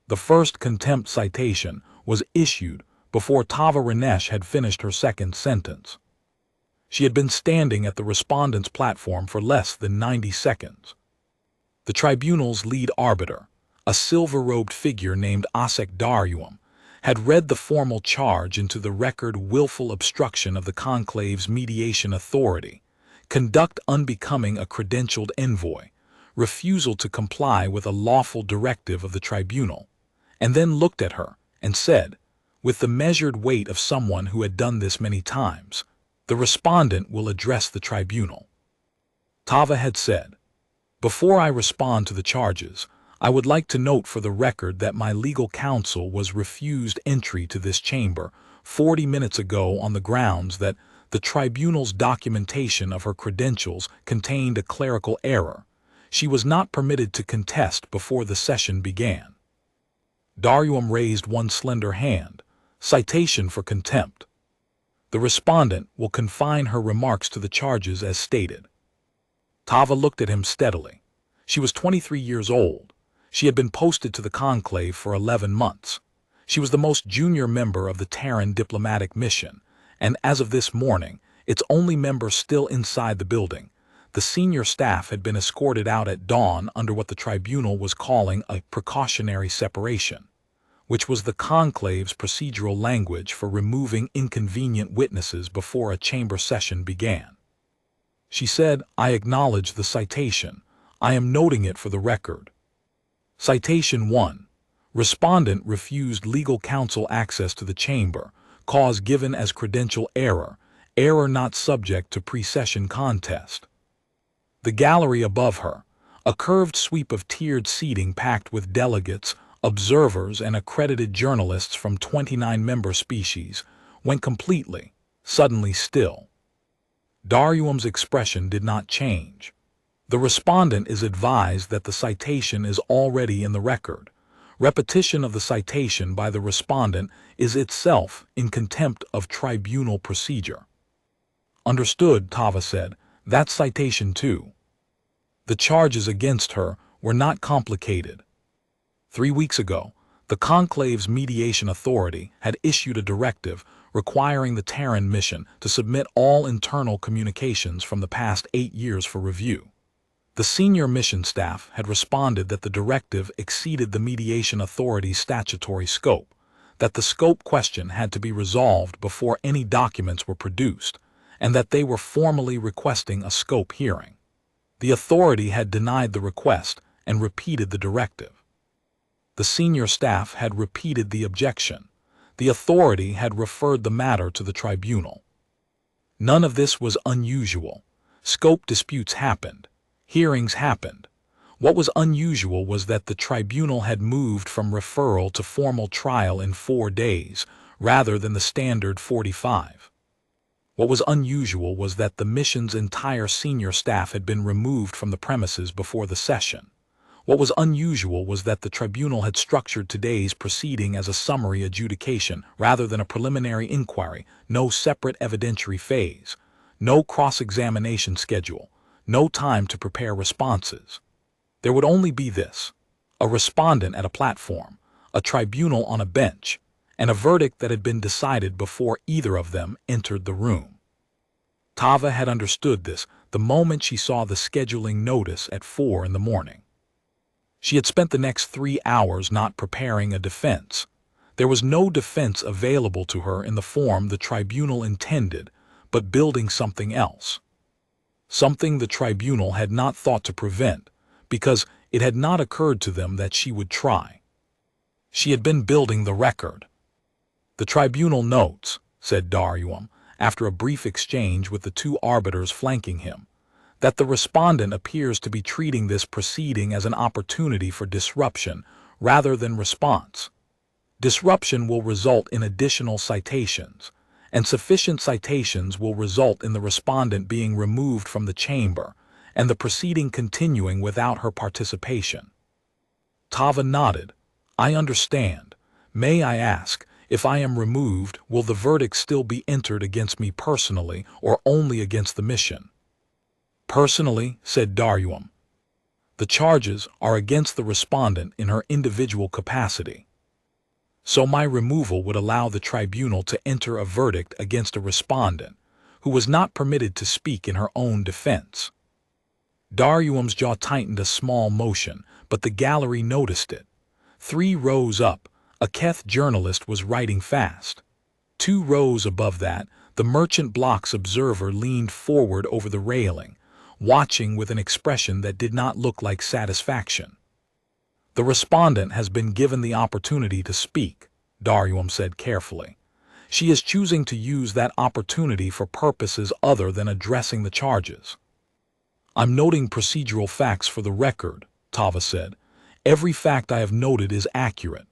The first contempt citation was issued before Tava Renesh had finished her second sentence. She had been standing at the respondent's platform for less than 90 seconds. The tribunal's lead arbiter, a silver-robed figure named Daruyam, had read the formal charge into the record: willful obstruction of the conclave's mediation authority, conduct unbecoming a credentialed envoy, refusal to comply with a lawful directive of the tribunal, and then looked at her and said, with the measured weight of someone who had done this many times, "The respondent will address the tribunal." Tava had said, "Before I respond to the charges, I would like to note for the record that my legal counsel was refused entry to this chamber 40 minutes ago on the grounds that the tribunal's documentation of her credentials contained a clerical error. She was not permitted to contest before the session began." Daruyam raised one slender hand. Citation for contempt. The respondent will confine her remarks to the charges as stated. Tava looked at him steadily. She was 23 years old. She had been posted to the conclave for 11 months. She was the most junior member of the Terran diplomatic mission, and as of this morning, its only member still inside the building. The senior staff had been escorted out at dawn under what the tribunal was calling a precautionary separation, which was the conclave's procedural language for removing inconvenient witnesses before a chamber session began. She said, "I acknowledge the citation. I am noting it for the record." Citation 1. Respondent refused legal counsel access to the chamber, cause given as credential error, error not subject to pre-session contest. The gallery above her, a curved sweep of tiered seating packed with delegates, observers, and accredited journalists from 29 member species, went completely, suddenly still. Daruyam's expression did not change. The respondent is advised that the citation is already in the record. Repetition of the citation by the respondent is itself in contempt of tribunal procedure. "Understood," Tava said. "That's citation 2. The charges against her were not complicated. 3 weeks ago, the conclave's mediation authority had issued a directive requiring the Terran mission to submit all internal communications from the past 8 years for review. The senior mission staff had responded that the directive exceeded the mediation authority's statutory scope, that the scope question had to be resolved before any documents were produced, and that they were formally requesting a scope hearing. The authority had denied the request and repeated the directive. The senior staff had repeated the objection. The authority had referred the matter to the tribunal. None of this was unusual. Scope disputes happened. Hearings happened. What was unusual was that the tribunal had moved from referral to formal trial in 4 days, rather than the standard 45. What was unusual was that the mission's entire senior staff had been removed from the premises before the session. What was unusual was that the tribunal had structured today's proceeding as a summary adjudication rather than a preliminary inquiry, no separate evidentiary phase, no cross-examination schedule, no time to prepare responses. There would only be this: a respondent at a platform, a tribunal on a bench, and a verdict that had been decided before either of them entered the room. Tava had understood this the moment she saw the scheduling notice at 4 in the morning. She had spent the next 3 hours not preparing a defense. There was no defense available to her in the form the tribunal intended, but building something else. Something the tribunal had not thought to prevent, because it had not occurred to them that she would try. She had been building the record. "The tribunal notes," said Daruyam, after a brief exchange with the 2 arbiters flanking him, "that the respondent appears to be treating this proceeding as an opportunity for disruption rather than response. Disruption will result in additional citations, and sufficient citations will result in the respondent being removed from the chamber and the proceeding continuing without her participation." Tava nodded. "I understand. May I ask, if I am removed, will the verdict still be entered against me personally or only against the mission?" "Personally," said Daruyam. The charges are against the respondent in her individual capacity. So my removal would allow the tribunal to enter a verdict against a respondent who was not permitted to speak in her own defense. Darum's jaw tightened a small motion, but the gallery noticed it. 3 rows up, a Keth journalist was writing fast. 2 rows above that, the merchant block's observer leaned forward over the railing, watching with an expression that did not look like satisfaction. The respondent has been given the opportunity to speak, Darum said carefully. She is choosing to use that opportunity for purposes other than addressing the charges. I'm noting procedural facts for the record, Tava said. Every fact I have noted is accurate.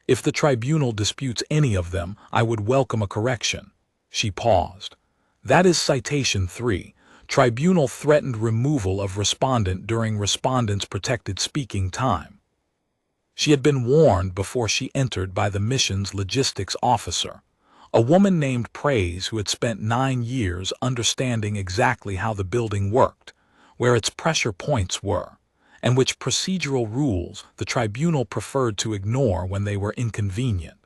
If the tribunal disputes any of them, I would welcome a correction. She paused. That is citation 3. Tribunal threatened removal of respondent during respondent's protected speaking time. She had been warned before she entered by the mission's logistics officer, a woman named Praise who had spent 9 years understanding exactly how the building worked, where its pressure points were, and which procedural rules the tribunal preferred to ignore when they were inconvenient.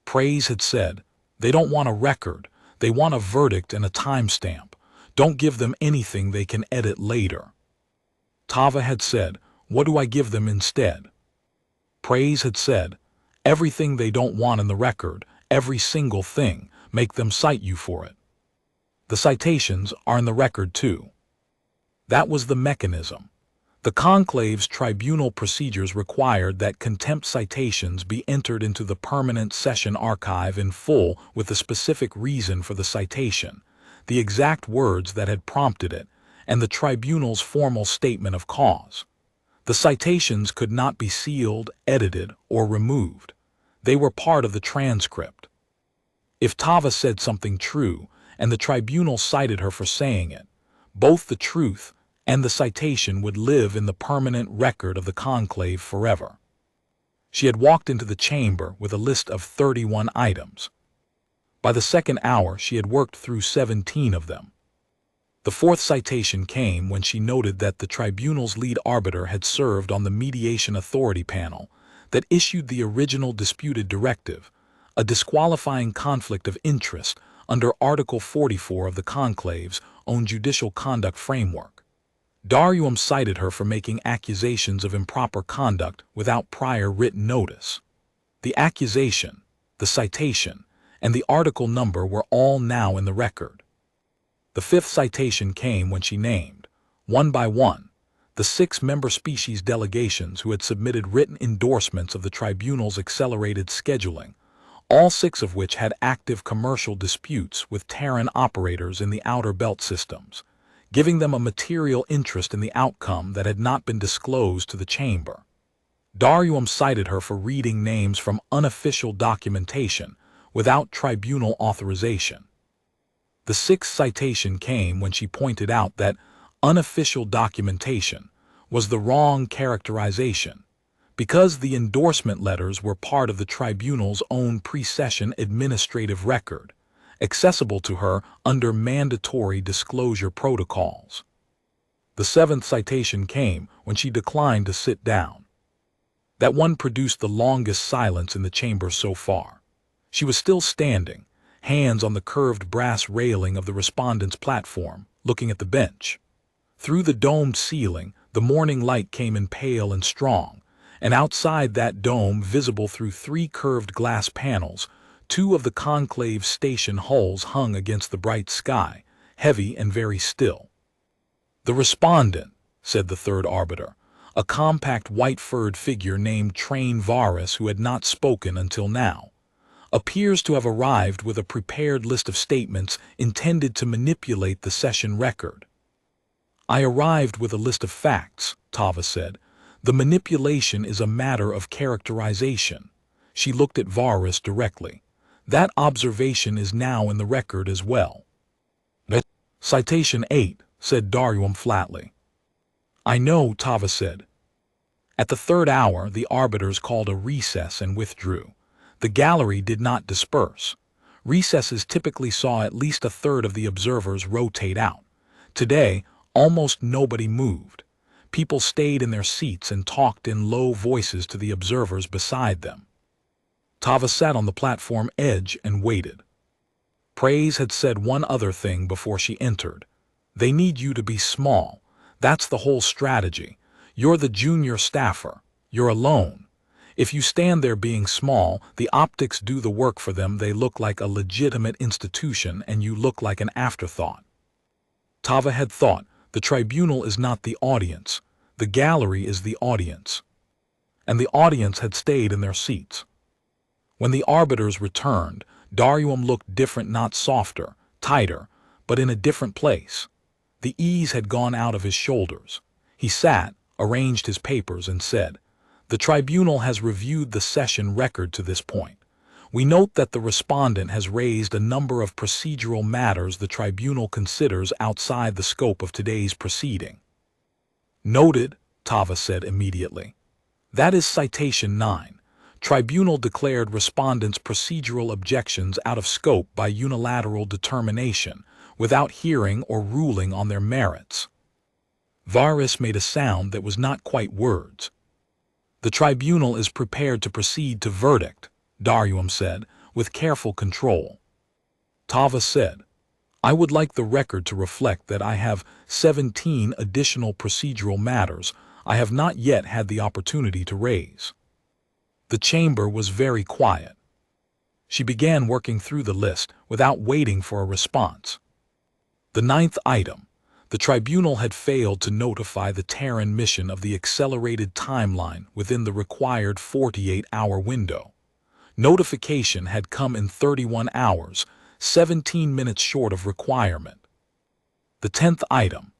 Praise had said, "They don't want a record, they want a verdict and a timestamp. Don't give them anything they can edit later." Tava had said, "What do I give them instead?" Praise had said, "Everything they don't want in the record, every single thing, make them cite you for it. The citations are in the record too." That was the mechanism. The Conclave's tribunal procedures required that contempt citations be entered into the permanent session archive in full with the specific reason for the citation, the exact words that had prompted it, and the tribunal's formal statement of cause. The citations could not be sealed, edited, or removed. They were part of the transcript. If Tava said something true, and the tribunal cited her for saying it, both the truth and the citation would live in the permanent record of the conclave forever. She had walked into the chamber with a list of 31 items. By the second hour, she had worked through 17 of them. The 4th citation came when she noted that the tribunal's lead arbiter had served on the mediation authority panel that issued the original disputed directive, a disqualifying conflict of interest under Article 44 of the Conclave's own judicial conduct framework. Darum cited her for making accusations of improper conduct without prior written notice. The accusation, the citation, and the article number were all now in the record. The 5th citation came when she named, one by one, the 6 member species delegations who had submitted written endorsements of the tribunal's accelerated scheduling, all 6 of which had active commercial disputes with Terran operators in the outer belt systems, giving them a material interest in the outcome that had not been disclosed to the chamber. Darum cited her for reading names from unofficial documentation without tribunal authorization. The 6th citation came when she pointed out that unofficial documentation was the wrong characterization, because the endorsement letters were part of the tribunal's own pre-session administrative record, accessible to her under mandatory disclosure protocols. The 7th citation came when she declined to sit down. That one produced the longest silence in the chamber so far. She was still standing, hands on the curved brass railing of the respondent's platform, looking at the bench. Through the domed ceiling, the morning light came in pale and strong, and outside that dome, visible through 3 curved glass panels, 2 of the conclave station hulls hung against the bright sky, heavy and very still. "The respondent," said the 3rd arbiter, a compact white-furred figure named Train Varus who had not spoken until now, "appears to have arrived with a prepared list of statements intended to manipulate the session record." "I arrived with a list of facts," Tava said. "The manipulation is a matter of characterization." She looked at Varus directly. "That observation is now in the record as well." "Citation 8, said Darum flatly. "I know," Tava said. At the 3rd hour, the arbiters called a recess and withdrew. The gallery did not disperse. Recesses typically saw at least a third of the observers rotate out. Today, almost nobody moved. People stayed in their seats and talked in low voices to the observers beside them. Tava sat on the platform edge and waited. Praise had said one other thing before she entered. They need you to be small. That's the whole strategy. You're the junior staffer. You're alone. If you stand there being small, the optics do the work for them. They look like a legitimate institution and you look like an afterthought. Tava had thought, the tribunal is not the audience. The gallery is the audience. And the audience had stayed in their seats. When the arbiters returned, Darium looked different, not softer, tighter, but in a different place. The ease had gone out of his shoulders. He sat, arranged his papers, and said, "The tribunal has reviewed the session record to this point. We note that the respondent has raised a number of procedural matters the tribunal considers outside the scope of today's proceeding." "Noted," Tava said immediately. "That is citation 9. Tribunal declared respondents' procedural objections out of scope by unilateral determination, without hearing or ruling on their merits." Varys made a sound that was not quite words. "The tribunal is prepared to proceed to verdict," Darium said, with careful control. Tava said, "I would like the record to reflect that I have 17 additional procedural matters I have not yet had the opportunity to raise." The chamber was very quiet. She began working through the list without waiting for a response. The 9th item. The tribunal had failed to notify the Terran mission of the accelerated timeline within the required 48-hour window. Notification had come in 31 hours, 17 minutes short of requirement. The 10th item.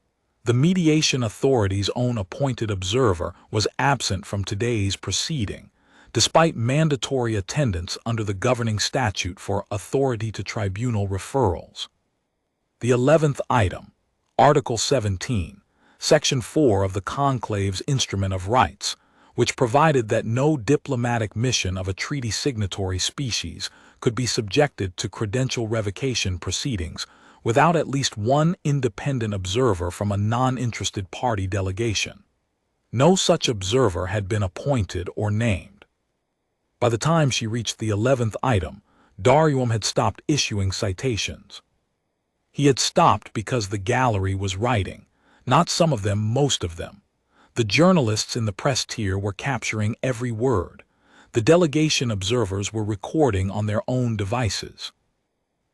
The mediation authority's own appointed observer was absent from today's proceeding, despite mandatory attendance under the governing statute for authority to tribunal referrals. The 11th item. Article 17, Section 4 of the Conclave's Instrument of Rights, which provided that no diplomatic mission of a treaty signatory species could be subjected to credential revocation proceedings without at least one independent observer from a non-interested party delegation. No such observer had been appointed or named. By the time she reached the 11th item, Darium had stopped issuing citations. He had stopped because the gallery was writing, not some of them, most of them. The journalists in the press tier were capturing every word. The delegation observers were recording on their own devices.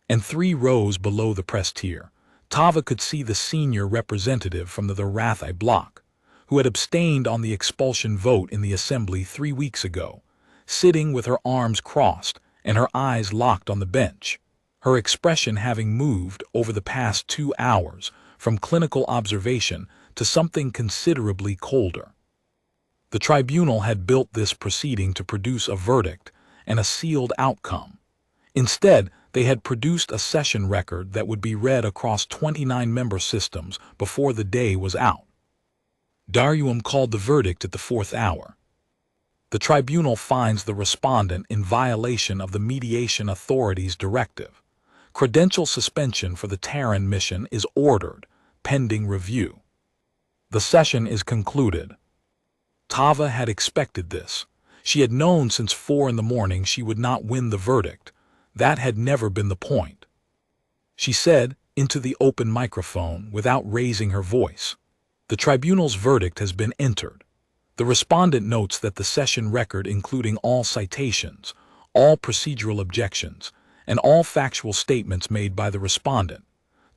And 3 rows below the press tier, Tava could see the senior representative from the Rathi bloc, who had abstained on the expulsion vote in the assembly 3 weeks ago, sitting with her arms crossed and her eyes locked on the bench, her expression having moved over the past 2 hours from clinical observation to something considerably colder. The tribunal had built this proceeding to produce a verdict and a sealed outcome. Instead, they had produced a session record that would be read across 29 member systems before the day was out. Darium called the verdict at the 4th hour. The tribunal finds the respondent in violation of the mediation authority's directive. Credential suspension for the Terran mission is ordered, pending review. The session is concluded. Tava had expected this. She had known since 4 in the morning she would not win the verdict. That had never been the point. She said, into the open microphone, without raising her voice, "The tribunal's verdict has been entered. The respondent notes that the session record, including all citations, all procedural objections, and all factual statements made by the respondent,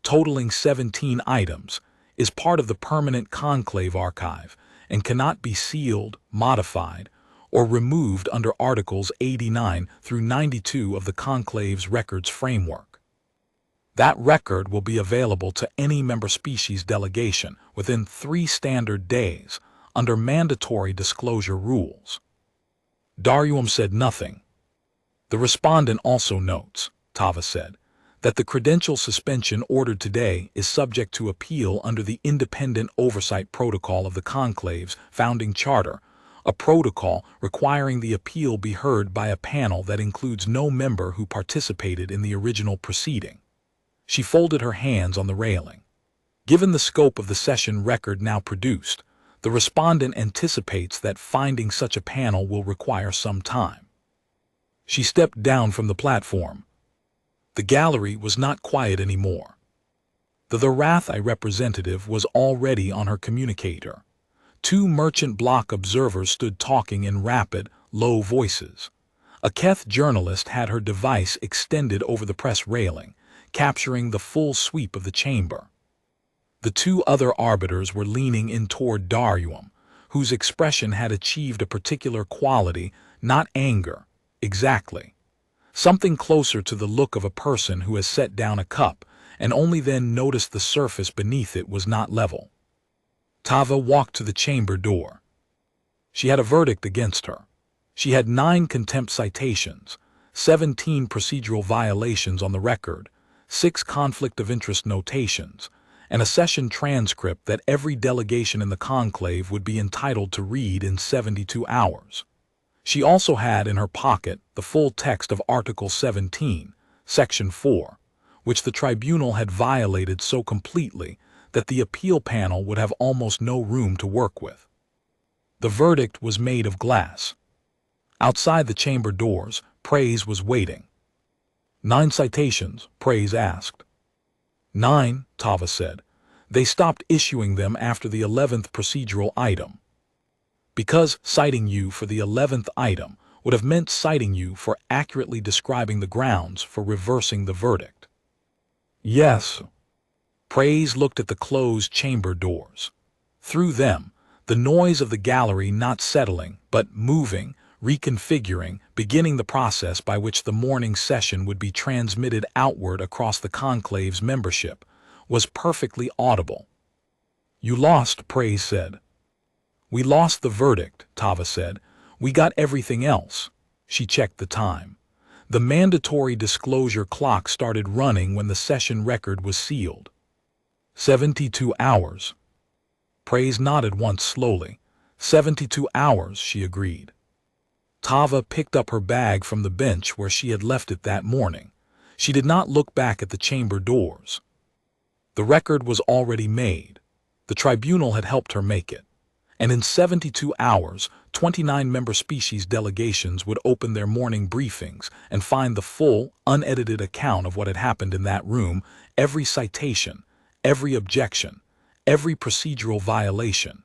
totaling 17 items, is part of the permanent conclave archive and cannot be sealed, modified, or removed under Articles 89 through 92 of the conclave's records framework. That record will be available to any member species delegation within 3 standard days under mandatory disclosure rules." Darium said nothing. "The respondent also notes," Tava said, "that the credential suspension ordered today is subject to appeal under the Independent Oversight Protocol of the Conclave's founding charter, a protocol requiring the appeal be heard by a panel that includes no member who participated in the original proceeding." She folded her hands on the railing. Given the scope of the session record now produced, The respondent anticipates that finding such a panel will require some time. She stepped down from the platform. The gallery was not quiet anymore. The Rathi representative was already on her communicator. Two merchant block observers stood talking in rapid, low voices. A Keth journalist had her device extended over the press railing, capturing the full sweep of the chamber. The two other arbiters were leaning in toward Daryum, whose expression had achieved a particular quality, not anger, exactly. Something closer to the look of a person who has set down a cup and only then noticed the surface beneath it was not level. Tava walked to the chamber door. She had a verdict against her. She had 9 contempt citations, 17 procedural violations on the record, 6 conflict of interest notations, and a session transcript that every delegation in the conclave would be entitled to read in 72 hours. She also had in her pocket the full text of Article 17, Section 4, which the tribunal had violated so completely that the appeal panel would have almost no room to work with. The verdict was made of glass. Outside the chamber doors, Praise was waiting. 9 citations, Praise asked. 9, Tava said. They stopped issuing them after the 11th procedural item. Because citing you for the 11th item would have meant citing you for accurately describing the grounds for reversing the verdict. Yes. Praise looked at the closed chamber doors. Through them, the noise of the gallery not settling, but moving, reconfiguring, beginning the process by which the morning session would be transmitted outward across the conclave's membership, was perfectly audible. You lost, Praise said. We lost the verdict, Tava said. We got everything else. She checked the time. The mandatory disclosure clock started running when the session record was sealed. 72 hours. Praise nodded once slowly. 72 hours, she agreed. Tava picked up her bag from the bench where she had left it that morning. She did not look back at the chamber doors. The record was already made. The tribunal had helped her make it. And in 72 hours, 29 member species delegations would open their morning briefings and find the full, unedited account of what had happened in that room, every citation, every objection, every procedural violation,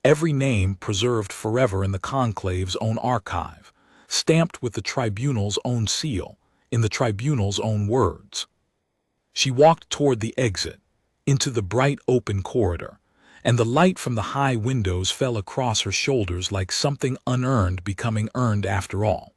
every name preserved forever in the conclave's own archive, stamped with the tribunal's own seal, in the tribunal's own words. She walked toward the exit, into the bright open corridor, and the light from the high windows fell across her shoulders like something unearned becoming earned after all.